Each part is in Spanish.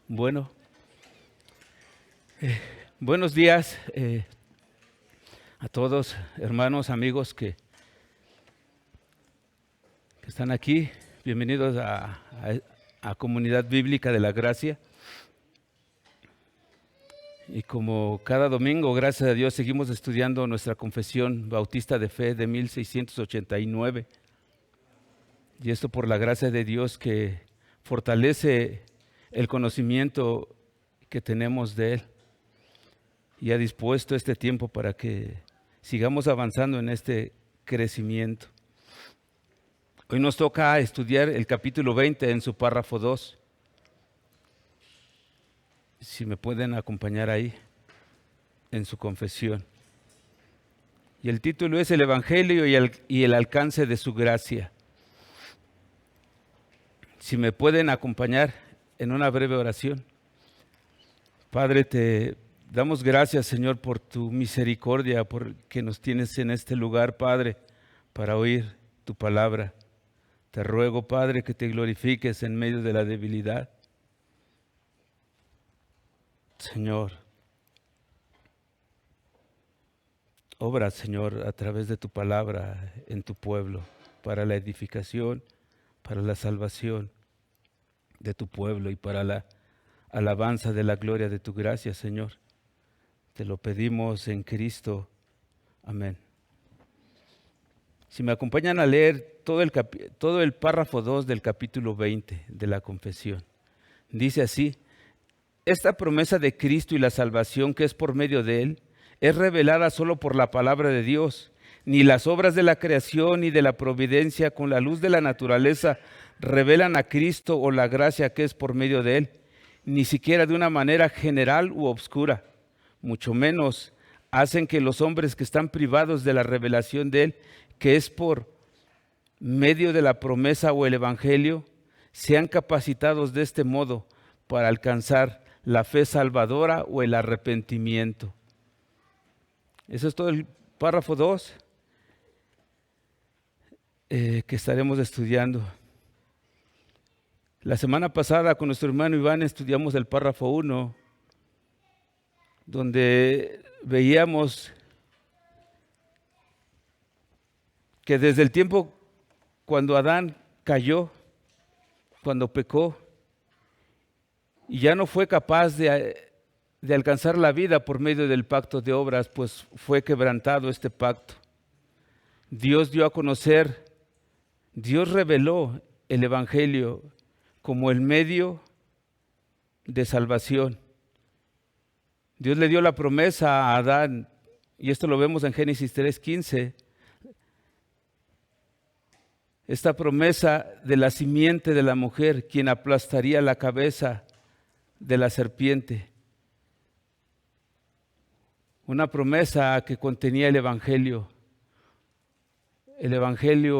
Bueno, buenos días a todos, hermanos, amigos que están aquí. Bienvenidos a Comunidad Bíblica de la Gracia. Y como cada domingo, gracias a Dios, seguimos estudiando nuestra Confesión Bautista de Fe de 1689. Y esto por la gracia de Dios que fortalece el conocimiento que tenemos de Él. Y ha dispuesto este tiempo para que sigamos avanzando en este crecimiento. Hoy nos toca estudiar el capítulo 20 en su párrafo 2. Si me pueden acompañar ahí en su confesión. Y el título es El Evangelio y el alcance de su gracia. Si me pueden acompañar en una breve oración. Padre, te damos gracias, Señor, por tu misericordia, por que nos tienes en este lugar, Padre, para oír tu palabra. Te ruego, Padre, que te glorifiques en medio de la debilidad. Señor, obra, Señor, a través de tu palabra en tu pueblo, para la edificación, para la salvación de tu pueblo y para la alabanza de la gloria de tu gracia, Señor. Te lo pedimos en Cristo. Amén. Si me acompañan a leer todo el párrafo 2 del capítulo 20 de la confesión. Dice así: esta promesa de Cristo y la salvación que es por medio de Él es revelada solo por la palabra de Dios. Ni las obras de la creación ni de la providencia con la luz de la naturaleza revelan a Cristo o la gracia que es por medio de Él, ni siquiera de una manera general u obscura. Mucho menos hacen que los hombres que están privados de la revelación de Él, que es por medio de la promesa o el evangelio, sean capacitados de este modo para alcanzar la fe salvadora o el arrepentimiento. Eso es todo el párrafo 2 que estaremos estudiando. La semana pasada con nuestro hermano Iván estudiamos el párrafo 1, donde veíamos que desde el tiempo cuando Adán cayó, cuando pecó, y ya no fue capaz de alcanzar la vida por medio del pacto de obras, pues fue quebrantado este pacto. Dios dio a conocer, Dios reveló el evangelio como el medio de salvación. Dios le dio la promesa a Adán, y esto lo vemos en Génesis 3:15, esta promesa de la simiente de la mujer, quien aplastaría la cabeza de la serpiente. Una promesa que contenía el evangelio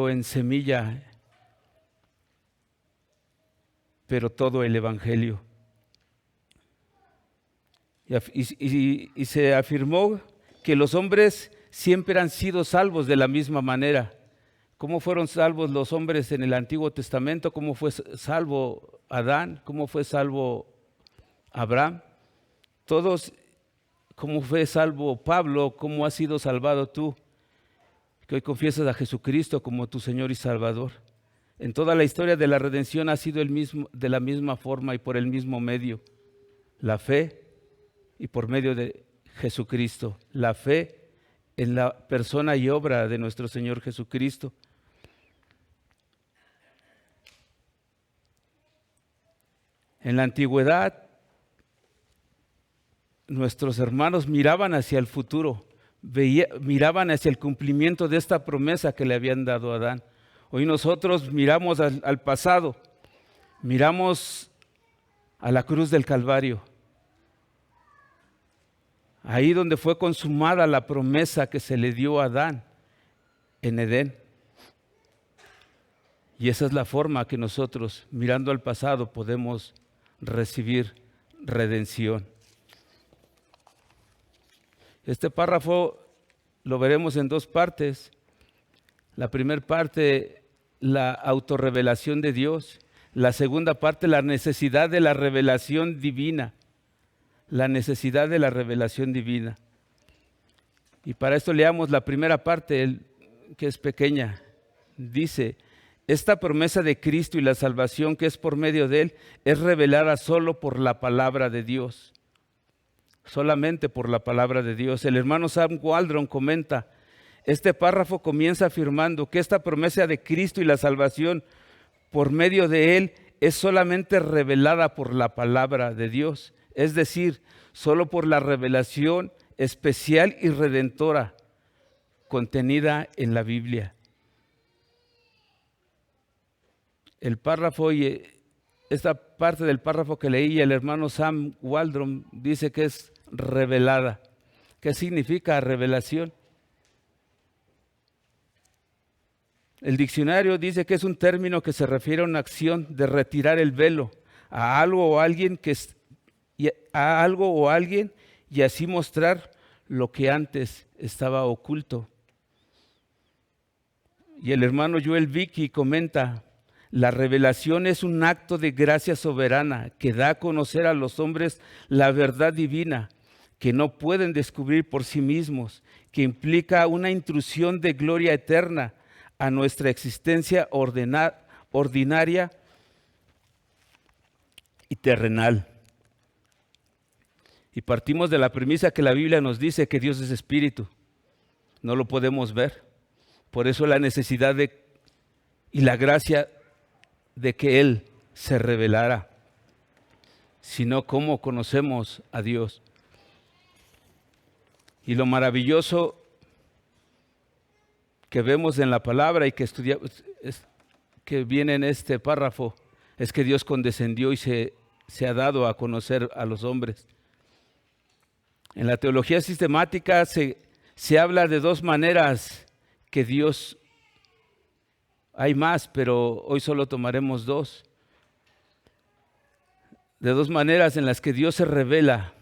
en semilla, pero todo el evangelio. Y se afirmó que los hombres siempre han sido salvos de la misma manera. ¿Cómo fueron salvos los hombres en el Antiguo Testamento? ¿Cómo fue salvo Adán? ¿Cómo fue salvo Abraham? Todos. ¿Cómo fue salvo Pablo? ¿Cómo has sido salvado tú? Que hoy confiesas a Jesucristo como tu Señor y Salvador. En toda la historia de la redención ha sido de la misma forma y por el mismo medio. La fe y por medio de Jesucristo. La fe en la persona y obra de nuestro Señor Jesucristo. En la antigüedad, nuestros hermanos miraban hacia el futuro, miraban hacia el cumplimiento de esta promesa que le habían dado a Adán. Hoy nosotros miramos al pasado, miramos a la cruz del Calvario, ahí donde fue consumada la promesa que se le dio a Adán en Edén. Y esa es la forma que nosotros, mirando al pasado, podemos recibir redención. Este párrafo lo veremos en dos partes. La primera parte, la autorrevelación de Dios. La segunda parte, la necesidad de la revelación divina. La necesidad de la revelación divina. Y para esto leamos la primera parte, que es pequeña. Dice, esta promesa de Cristo y la salvación que es por medio de Él es revelada solo por la palabra de Dios. Solamente por la palabra de Dios. El hermano Sam Waldron comenta, este párrafo comienza afirmando que esta promesa de Cristo y la salvación por medio de Él es solamente revelada por la palabra de Dios. Es decir, solo por la revelación especial y redentora contenida en la Biblia. El párrafo y esta parte del párrafo que leí, el hermano Sam Waldron dice que es revelada. ¿Qué significa revelación? El diccionario dice que es un término que se refiere a una acción de retirar el velo a algo o alguien y así mostrar lo que antes estaba oculto. Y el hermano Joel Vicky comenta, la revelación es un acto de gracia soberana que da a conocer a los hombres la verdad divina que no pueden descubrir por sí mismos, que implica una intrusión de gloria eterna a nuestra existencia ordinaria y terrenal. Y partimos de la premisa que la Biblia nos dice que Dios es espíritu. No lo podemos ver. Por eso la necesidad y la gracia de que Él se revelara. Sino cómo conocemos a Dios. Y lo maravilloso que vemos en la palabra y que estudiamos, que viene en este párrafo, es que Dios condescendió y se ha dado a conocer a los hombres. En la teología sistemática se habla de dos maneras que Dios, hay más, pero hoy solo tomaremos dos. De dos maneras en las que Dios se revela,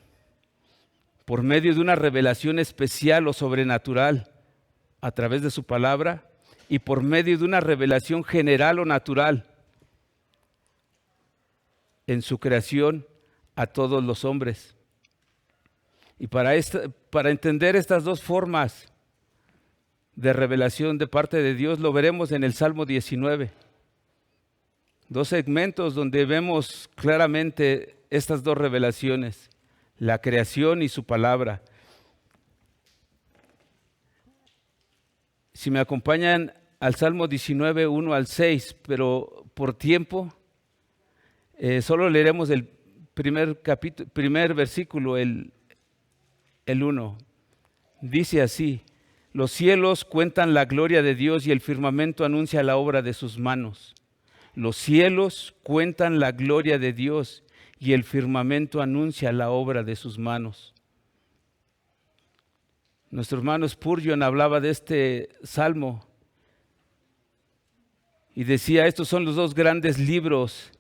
por medio de una revelación especial o sobrenatural a través de su palabra y por medio de una revelación general o natural en su creación a todos los hombres. Y para entender estas dos formas de revelación de parte de Dios, lo veremos en el Salmo 19. Dos segmentos donde vemos claramente estas dos revelaciones, la creación y su palabra. Si me acompañan al Salmo 19, 1 al 6, pero por tiempo, solo leeremos el primer versículo, el 1. Dice así, los cielos cuentan la gloria de Dios y el firmamento anuncia la obra de sus manos. Los cielos cuentan la gloria de Dios y el firmamento anuncia la obra de sus manos. Nuestro hermano Spurgeon hablaba de este salmo y decía, estos son los dos grandes libros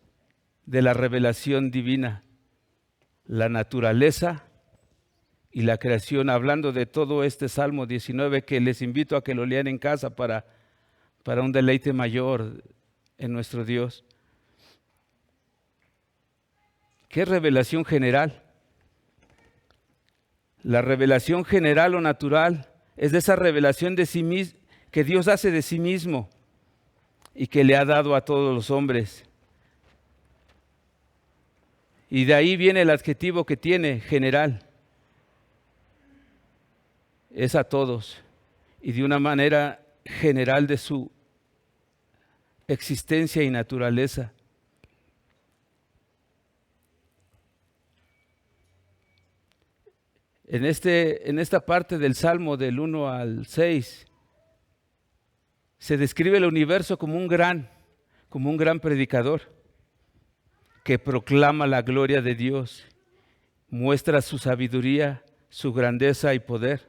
de la revelación divina, la naturaleza y la creación, hablando de todo este Salmo 19 que les invito a que lo lean en casa para un deleite mayor en nuestro Dios. ¿Qué revelación general? La revelación general o natural es de esa revelación de sí mismo, que Dios hace de sí mismo y que le ha dado a todos los hombres. Y de ahí viene el adjetivo que tiene, general. Es a todos y de una manera general de su existencia y naturaleza. En esta parte del Salmo del 1 al 6 se describe el universo como un gran predicador que proclama la gloria de Dios, muestra su sabiduría, su grandeza y poder.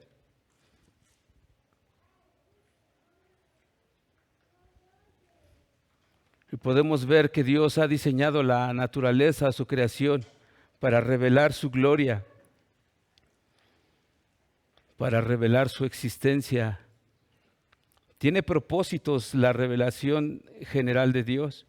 Y podemos ver que Dios ha diseñado la naturaleza, su creación, para revelar su gloria, para revelar su existencia. Tiene propósitos la revelación general de Dios.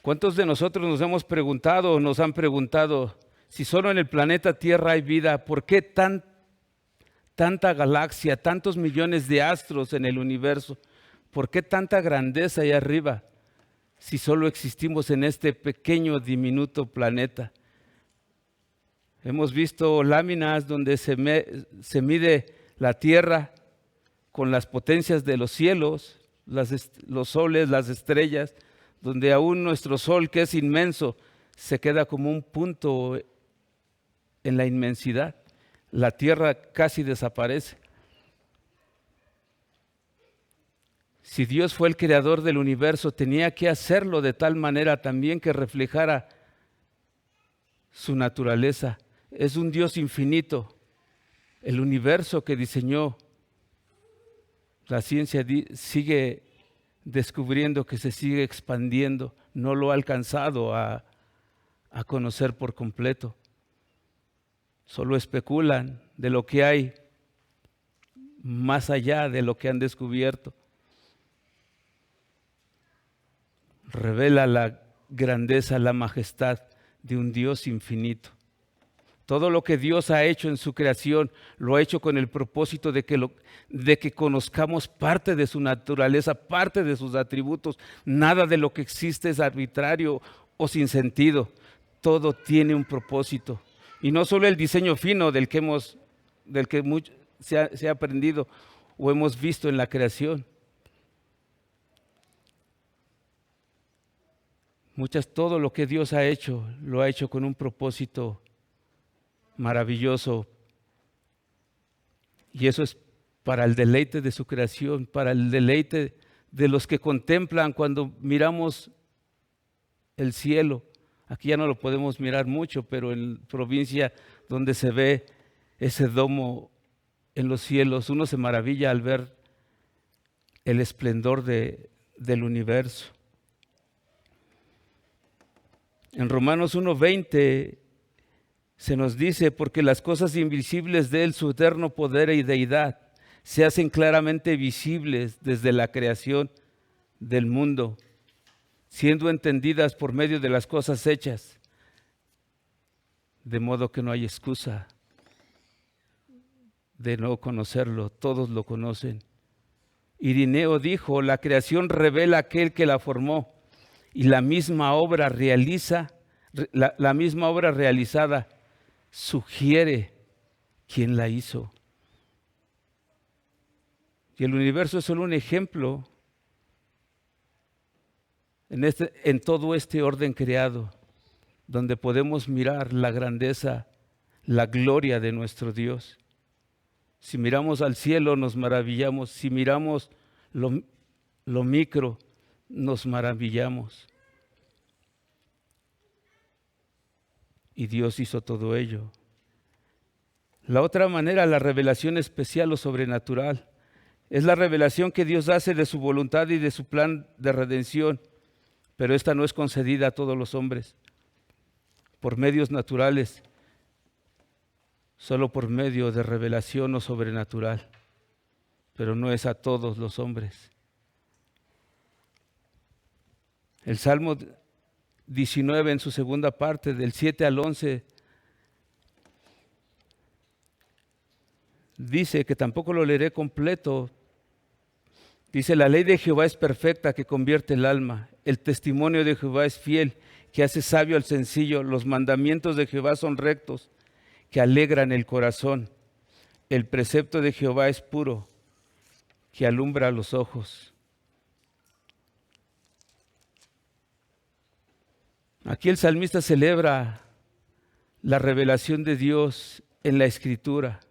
¿Cuántos de nosotros nos hemos preguntado o nos han preguntado si solo en el planeta Tierra hay vida? ¿Por qué tanta galaxia, tantos millones de astros en el universo? ¿Por qué tanta grandeza ahí arriba si solo existimos en este pequeño, diminuto planeta? Hemos visto láminas donde se mide la Tierra con las potencias de los cielos, los soles, las estrellas, donde aún nuestro sol, que es inmenso, se queda como un punto en la inmensidad. La Tierra casi desaparece. Si Dios fue el creador del universo, tenía que hacerlo de tal manera también que reflejara su naturaleza. Es un Dios infinito. El universo que diseñó, la ciencia sigue descubriendo que se sigue expandiendo. No lo ha alcanzado a conocer por completo. Solo especulan de lo que hay más allá de lo que han descubierto. Revela la grandeza, la majestad de un Dios infinito. Todo lo que Dios ha hecho en su creación, lo ha hecho con el propósito de que conozcamos parte de su naturaleza, parte de sus atributos. Nada de lo que existe es arbitrario o sin sentido. Todo tiene un propósito. Y no solo el diseño fino del que se ha aprendido o hemos visto en la creación. Todo lo que Dios ha hecho, lo ha hecho con un propósito maravilloso. Y eso es para el deleite de su creación, para el deleite de los que contemplan cuando miramos el cielo. Aquí ya no lo podemos mirar mucho, pero en provincia donde se ve ese domo en los cielos, uno se maravilla al ver el esplendor del universo. En Romanos 1:20 se nos dice, porque las cosas invisibles de Él, su eterno poder y deidad, se hacen claramente visibles desde la creación del mundo, siendo entendidas por medio de las cosas hechas, de modo que no hay excusa de no conocerlo, todos lo conocen. Irineo dijo, la creación revela a aquel que la formó, y la misma obra realizada sugiere quién la hizo. Y el universo es solo un ejemplo en todo este orden creado, donde podemos mirar la grandeza, la gloria de nuestro Dios. Si miramos al cielo nos maravillamos, si miramos lo micro nos maravillamos. Y Dios hizo todo ello. La otra manera, la revelación especial o sobrenatural, es la revelación que Dios hace de su voluntad y de su plan de redención, pero esta no es concedida a todos los hombres por medios naturales, solo por medio de revelación o sobrenatural, pero no es a todos los hombres. El Salmo 19 en su segunda parte, del 7 al 11, dice, que tampoco lo leeré completo, dice, la ley de Jehová es perfecta, que convierte el alma. El testimonio de Jehová es fiel, que hace sabio al sencillo. Los mandamientos de Jehová son rectos, que alegran el corazón. El precepto de Jehová es puro, que alumbra los ojos. Aquí el salmista celebra la revelación de Dios en la Escritura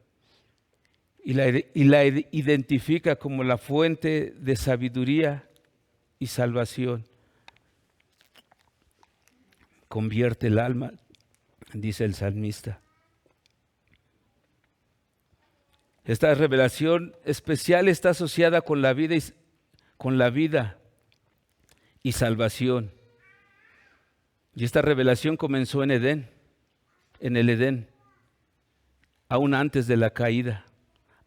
y la identifica como la fuente de sabiduría y salvación. Convierte el alma, dice el salmista. Esta revelación especial está asociada con la vida y salvación. Y esta revelación comenzó en el Edén, aún antes de la caída.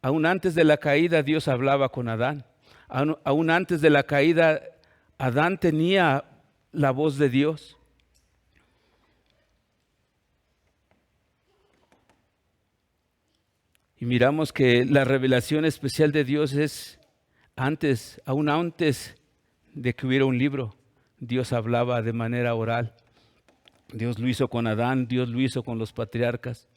Aún antes de la caída Dios hablaba con Adán. Aún antes de la caída Adán tenía la voz de Dios. Y miramos que la revelación especial de Dios es aún antes de que hubiera un libro. Dios hablaba de manera oral. Dios lo hizo con Adán, Dios lo hizo con los patriarcas.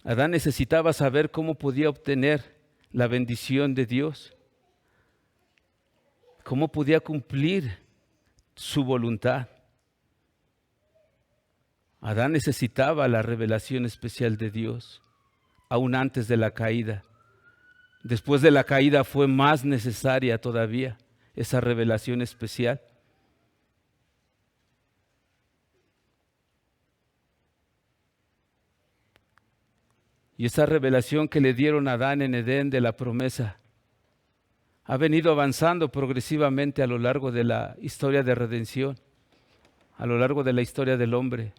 Adán necesitaba saber cómo podía obtener la bendición de Dios, cómo podía cumplir su voluntad. Adán necesitaba la revelación especial de Dios, aún antes de la caída. Después de la caída fue más necesaria todavía esa revelación especial. Y esa revelación que le dieron a Adán en Edén de la promesa ha venido avanzando progresivamente a lo largo de la historia de redención, a lo largo de la historia del hombre,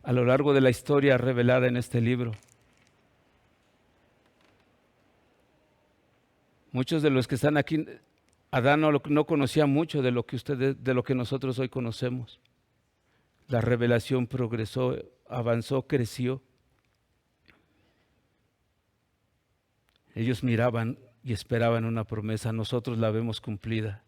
a lo largo de la historia revelada en este libro. Muchos de los que están aquí, Adán no conocía mucho de lo que nosotros hoy conocemos. La revelación progresó, avanzó, creció. Ellos miraban y esperaban una promesa, nosotros la vemos cumplida.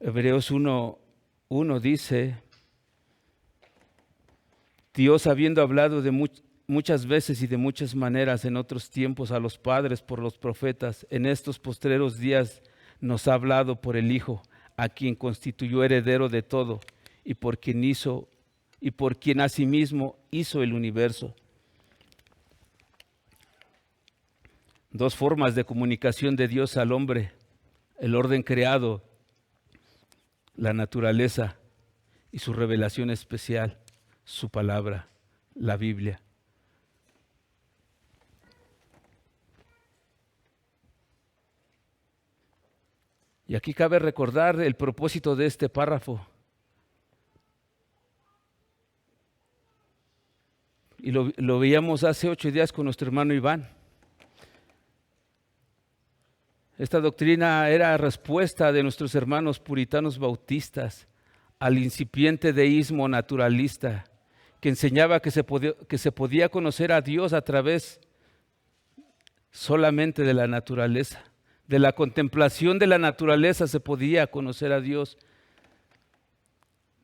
Hebreos 1:1 dice: Dios, habiendo hablado muchas veces y de muchas maneras en otros tiempos a los padres por los profetas, en estos postreros días nos ha hablado por el Hijo, a quien constituyó heredero de todo y por quien asimismo hizo el universo. Dos formas de comunicación de Dios al hombre: el orden creado, la naturaleza, y su revelación especial, su palabra, la Biblia. Y aquí cabe recordar el propósito de este párrafo. Y lo veíamos hace 8 días con nuestro hermano Iván. Esta doctrina era respuesta de nuestros hermanos puritanos bautistas al incipiente deísmo naturalista, que enseñaba que se podía conocer a Dios a través solamente de la naturaleza. De la contemplación de la naturaleza se podía conocer a Dios.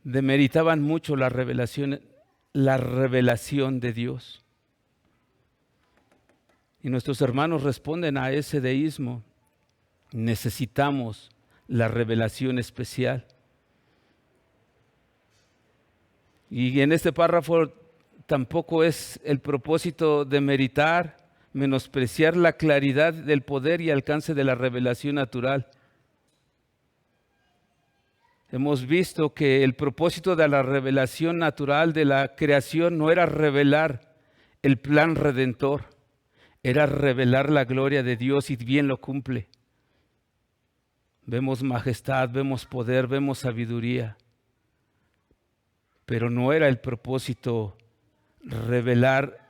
Demeritaban mucho la revelación de Dios. Y nuestros hermanos responden a ese deísmo. Necesitamos la revelación especial. Y en este párrafo tampoco es el propósito de menospreciar la claridad del poder y alcance de la revelación natural. Hemos visto que el propósito de la revelación natural de la creación no era revelar el plan redentor, era revelar la gloria de Dios, y bien lo cumple. Vemos majestad, vemos poder, vemos sabiduría. Pero no era el propósito revelar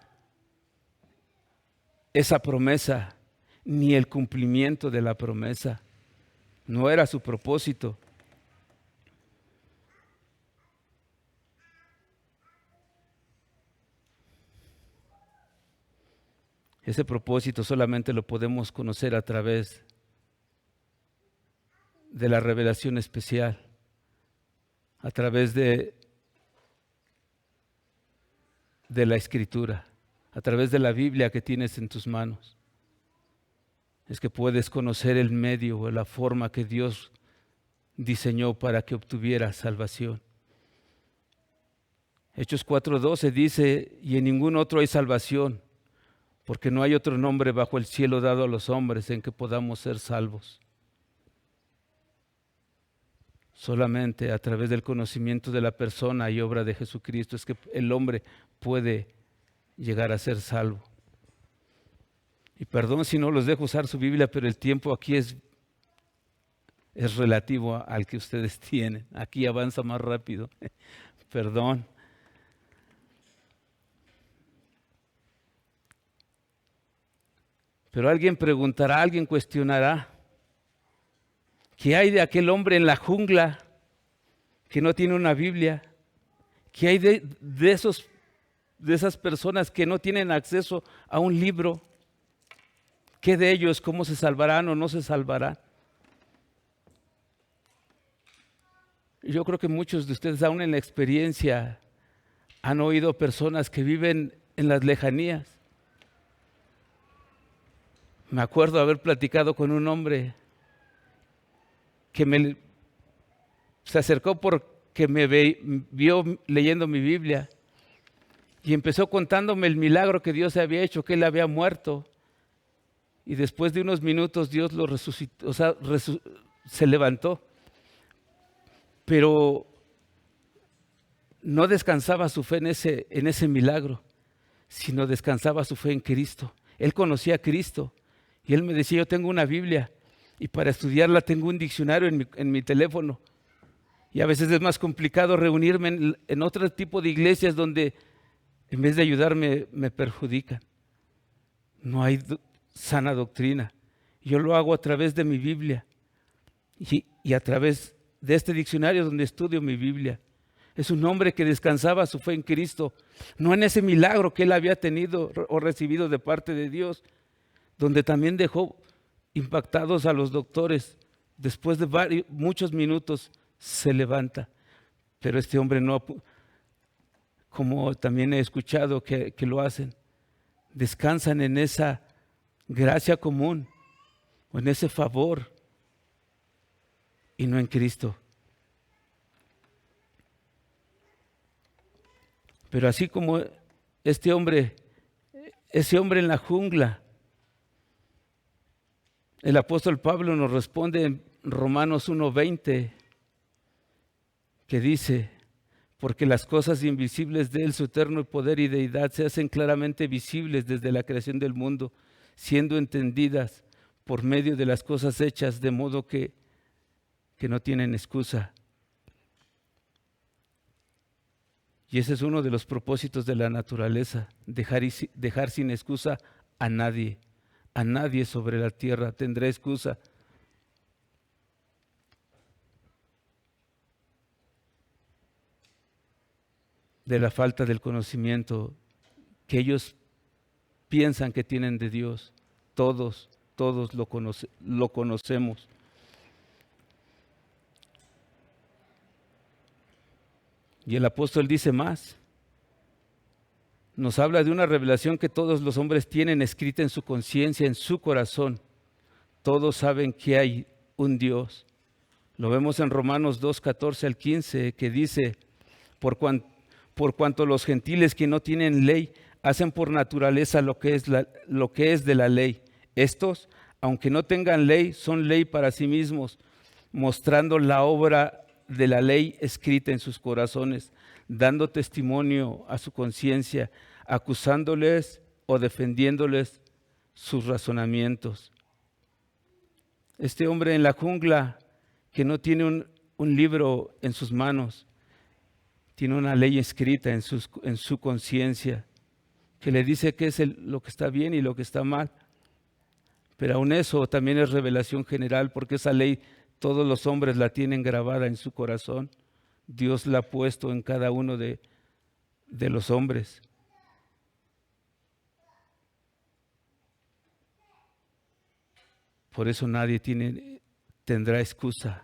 esa promesa, ni el cumplimiento de la promesa. No era su propósito. Ese propósito solamente lo podemos conocer a través de la revelación especial, a través de la Escritura, a través de la Biblia que tienes en tus manos. Es que puedes conocer el medio o la forma que Dios diseñó para que obtuvieras salvación. Hechos 4:12 dice: y en ningún otro hay salvación, porque no hay otro nombre bajo el cielo dado a los hombres en que podamos ser salvos. Solamente a través del conocimiento de la persona y obra de Jesucristo es que el hombre puede llegar a ser salvo. Y perdón si no los dejo usar su Biblia, pero el tiempo aquí es relativo al que ustedes tienen. Aquí avanza más rápido. Perdón. Pero alguien preguntará, alguien cuestionará, ¿qué hay de aquel hombre en la jungla que no tiene una Biblia? ¿Qué hay de esas personas que no tienen acceso a un libro? ¿Qué de ellos? ¿Cómo se salvarán o no se salvarán? Yo creo que muchos de ustedes, aún en la experiencia, han oído personas que viven en las lejanías. Me acuerdo haber platicado con un hombre que se acercó porque me vio leyendo mi Biblia y empezó contándome el milagro que Dios había hecho, que él había muerto. Y después de unos minutos Dios lo resucitó, se levantó. Pero no descansaba su fe en ese milagro, sino descansaba su fe en Cristo. Él conocía a Cristo y él me decía, yo tengo una Biblia y para estudiarla tengo un diccionario en mi teléfono. Y a veces es más complicado reunirme en otro tipo de iglesias donde en vez de ayudarme me perjudican. No hay sana doctrina. Yo lo hago a través de mi Biblia y a través de este diccionario donde estudio mi Biblia. Es un hombre que descansaba su fe en Cristo, no en ese milagro que él había tenido o recibido de parte de Dios, donde también dejó impactados a los doctores. Después de muchos minutos se levanta, pero este hombre no, como también he escuchado que lo hacen, descansan en esa gracia común o en ese favor y no en Cristo. Pero así como ese hombre en la jungla, el apóstol Pablo nos responde en Romanos 1:20, que dice, porque las cosas invisibles de él, su eterno poder y deidad, se hacen claramente visibles desde la creación del mundo, siendo entendidas por medio de las cosas hechas, de modo que no tienen excusa. Y ese es uno de los propósitos de la naturaleza, dejar sin excusa a nadie sobre la tierra tendrá excusa. De la falta del conocimiento que ellos piensan que tienen de Dios. Todos lo conocemos. Y el apóstol dice más. Nos habla de una revelación que todos los hombres tienen escrita en su conciencia, en su corazón. Todos saben que hay un Dios. Lo vemos en Romanos 2:14-15, que dice, por cuanto los gentiles que no tienen ley hacen por naturaleza lo que es de la ley. Estos, aunque no tengan ley, son ley para sí mismos, mostrando la obra de la ley escrita en sus corazones, dando testimonio a su conciencia, acusándoles o defendiéndoles sus razonamientos. Este hombre en la jungla que no tiene un libro en sus manos, tiene una ley escrita en su conciencia que le dice qué es lo que está bien y lo que está mal. Pero aún eso también es revelación general, porque esa ley todos los hombres la tienen grabada en su corazón. Dios la ha puesto en cada uno de los hombres. Por eso nadie tendrá excusa.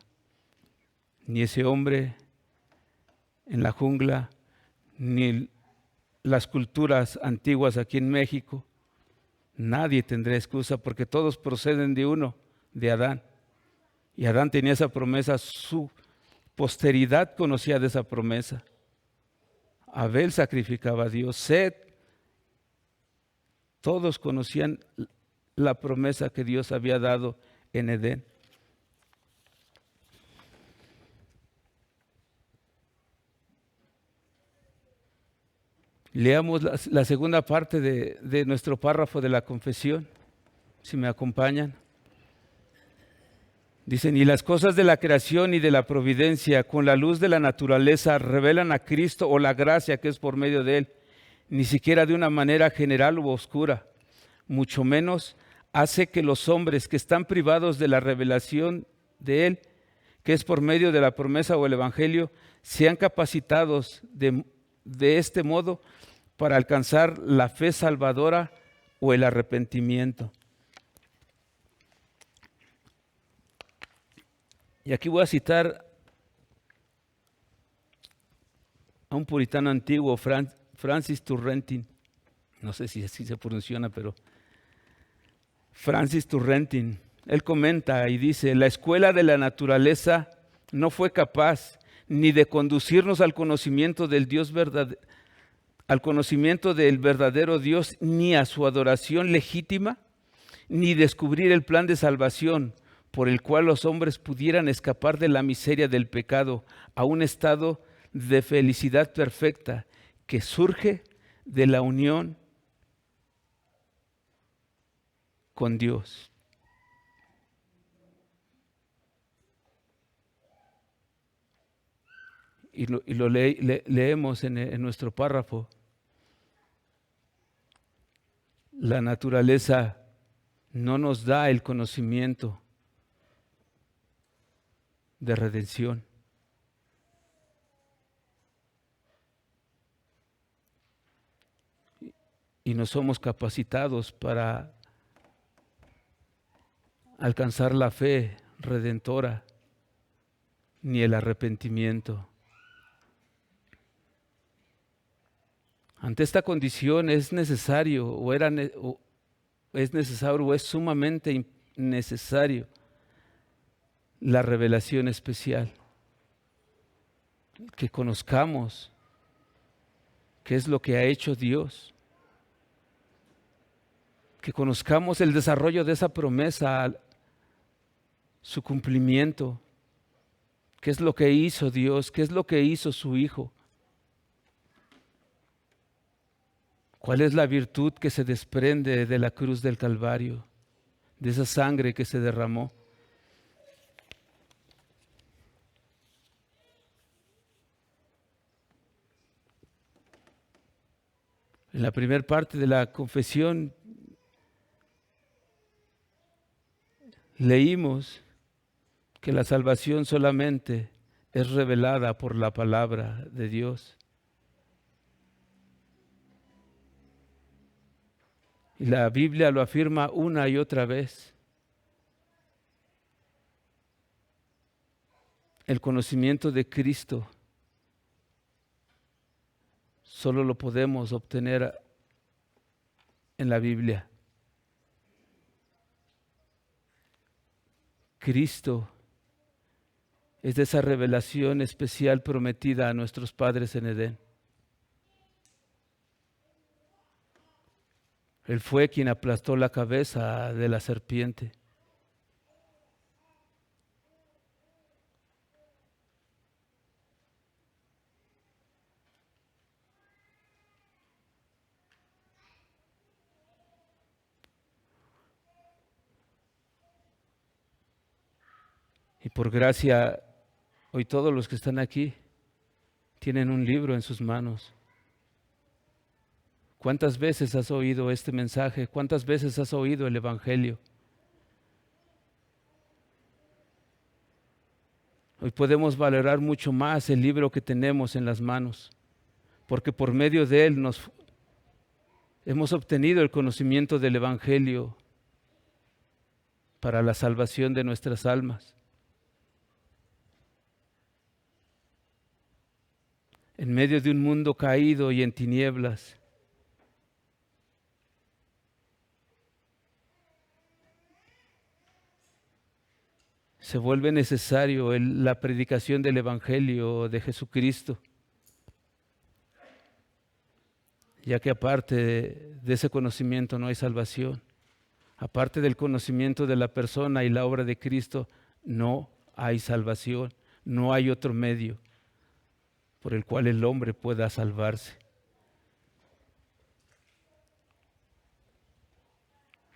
Ni ese hombre en la jungla, ni las culturas antiguas aquí en México. Nadie tendrá excusa porque todos proceden de uno, de Adán. Y Adán tenía esa promesa, su posteridad conocía de esa promesa. Abel sacrificaba a Dios, Set, todos conocían la promesa que Dios había dado en Edén. Leamos la segunda parte de nuestro párrafo de la confesión, si me acompañan. Dicen, y las cosas de la creación y de la providencia con la luz de la naturaleza revelan a Cristo o la gracia que es por medio de Él, ni siquiera de una manera general u oscura, mucho menos hace que los hombres que están privados de la revelación de Él, que es por medio de la promesa o el Evangelio, sean capacitados de este modo para alcanzar la fe salvadora o el arrepentimiento. Y aquí voy a citar a un puritano antiguo, Francis Turretin. No sé si así se pronuncia, pero Francis Turretin. Él comenta y dice: la escuela de la naturaleza no fue capaz ni de conducirnos al conocimiento del Dios verdadero, al conocimiento del verdadero Dios, ni a su adoración legítima, ni descubrir el plan de salvación por el cual los hombres pudieran escapar de la miseria del pecado a un estado de felicidad perfecta que surge de la unión con Dios. Y lo leemos en nuestro párrafo. La naturaleza no nos da el conocimiento de redención. Y no somos capacitados para alcanzar la fe redentora ni el arrepentimiento. Ante esta condición es necesario o es sumamente necesario la revelación especial, que conozcamos qué es lo que ha hecho Dios, que conozcamos el desarrollo de esa promesa, su cumplimiento, qué es lo que hizo Dios, qué es lo que hizo su Hijo, cuál es la virtud que se desprende de la cruz del Calvario, de esa sangre que se derramó. En la primera parte de la confesión leímos que la salvación solamente es revelada por la palabra de Dios. Y la Biblia lo afirma una y otra vez. El conocimiento de Cristo solo lo podemos obtener en la Biblia. Cristo es de esa revelación especial prometida a nuestros padres en Edén. Él fue quien aplastó la cabeza de la serpiente. Y por gracia, hoy todos los que están aquí tienen un libro en sus manos. ¿Cuántas veces has oído este mensaje? ¿Cuántas veces has oído el Evangelio? Hoy podemos valorar mucho más el libro que tenemos en las manos, porque por medio de él hemos obtenido el conocimiento del Evangelio para la salvación de nuestras almas. En medio de un mundo caído y en tinieblas, se vuelve necesario la predicación del Evangelio de Jesucristo, ya que aparte de ese conocimiento no hay salvación. Aparte del conocimiento de la persona y la obra de Cristo, no hay salvación, no hay otro medio por el cual el hombre pueda salvarse.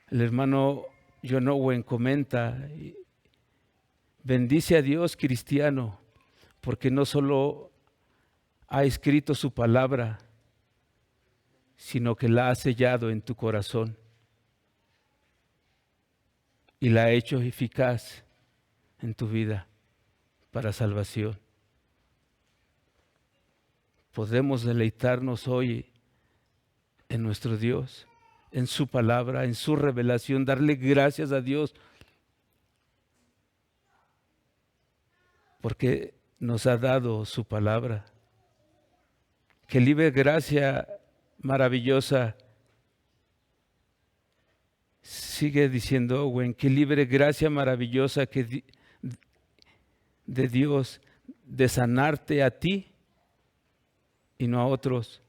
El hermano John Owen comenta: bendice a Dios, cristiano, porque no solo ha escrito su palabra, sino que la ha sellado en tu corazón. y la ha hecho eficaz en tu vida para salvación. Podemos deleitarnos hoy en nuestro Dios, en su palabra, en su revelación, darle gracias a Dios porque nos ha dado su palabra. Qué libre gracia maravillosa, sigue diciendo Owen, qué libre gracia maravillosa de Dios de sanarte a ti y no a otros.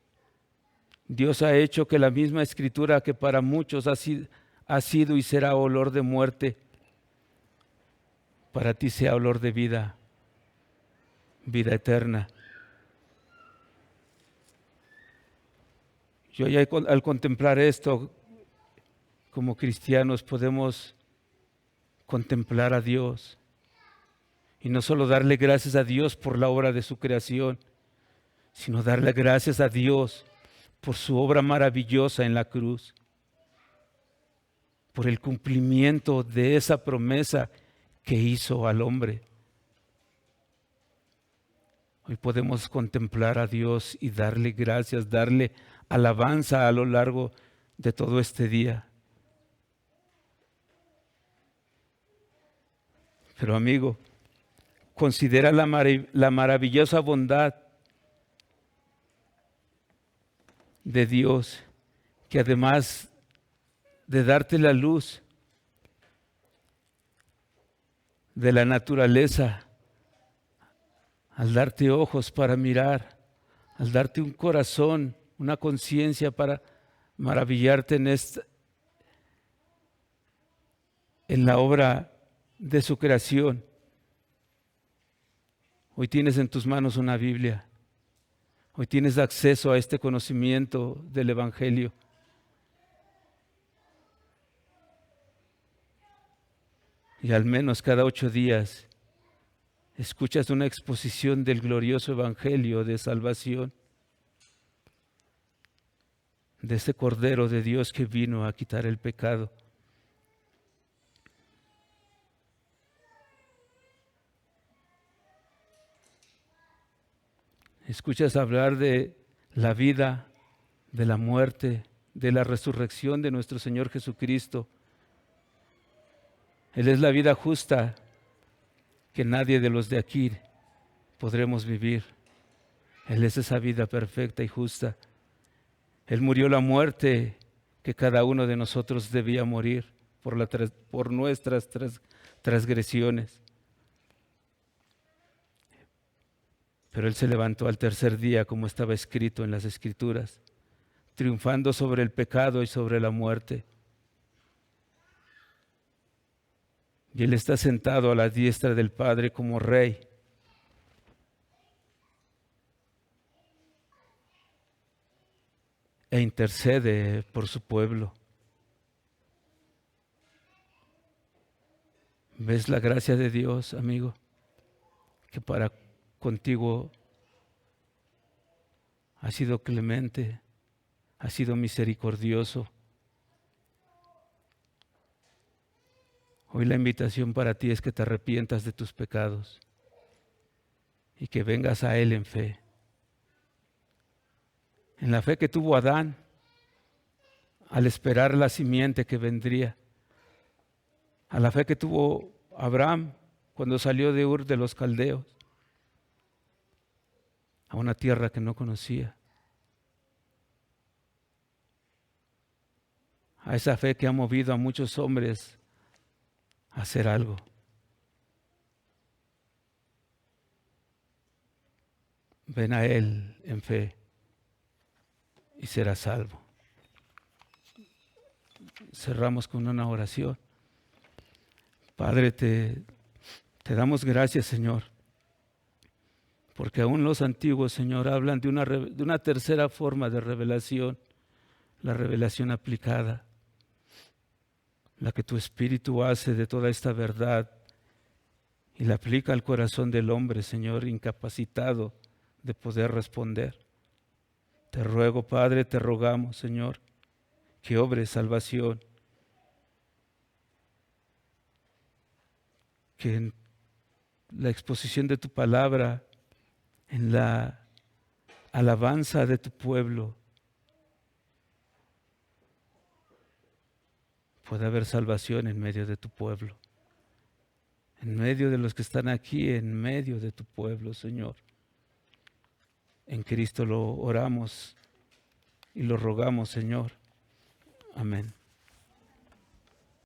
Dios ha hecho que la misma escritura que para muchos ha sido y será olor de muerte, para ti sea olor de vida, vida eterna. Yo ya al contemplar esto, como cristianos podemos contemplar a Dios y no solo darle gracias a Dios por la obra de su creación, sino darle gracias a Dios por su obra maravillosa en la cruz, por el cumplimiento de esa promesa que hizo al hombre. Hoy podemos contemplar a Dios y darle gracias, darle alabanza a lo largo de todo este día. Pero amigo, considera la maravillosa bondad de Dios, que además de darte la luz de la naturaleza, al darte ojos para mirar, al darte un corazón, una conciencia para maravillarte en la obra de su creación. Hoy tienes en tus manos una Biblia. Hoy tienes acceso a este conocimiento del Evangelio. Y al menos cada 8 días escuchas una exposición del glorioso Evangelio de salvación, de ese Cordero de Dios que vino a quitar el pecado. Escuchas hablar de la vida, de la muerte, de la resurrección de nuestro Señor Jesucristo. Él es la vida justa que nadie de los de aquí podremos vivir. Él es esa vida perfecta y justa. Él murió la muerte que cada uno de nosotros debía morir por nuestras transgresiones. Pero Él se levantó al tercer día, como estaba escrito en las Escrituras, triunfando sobre el pecado y sobre la muerte. Y Él está sentado a la diestra del Padre como Rey. E intercede por su pueblo. ¿Ves la gracia de Dios, amigo? Que para contigo ha sido clemente, ha sido misericordioso. Hoy la invitación para ti es que te arrepientas de tus pecados y que vengas a Él en fe. En la fe que tuvo Adán al esperar la simiente que vendría. A la fe que tuvo Abraham cuando salió de Ur de los Caldeos a una tierra que no conocía. A esa fe que ha movido a muchos hombres a hacer algo. Ven a Él en fe y serás salvo. Cerramos con una oración. Padre, te damos gracias, Señor, porque aún los antiguos, Señor, hablan de una tercera forma de revelación, la revelación aplicada, la que tu Espíritu hace de toda esta verdad y la aplica al corazón del hombre, Señor, incapacitado de poder responder. Te ruego, Padre, te rogamos, Señor, que obres salvación que en la exposición de tu palabra, en la alabanza de tu pueblo, pueda haber salvación en medio de tu pueblo, en medio de los que están aquí, en medio de tu pueblo, Señor. En Cristo lo oramos y lo rogamos, Señor. Amén.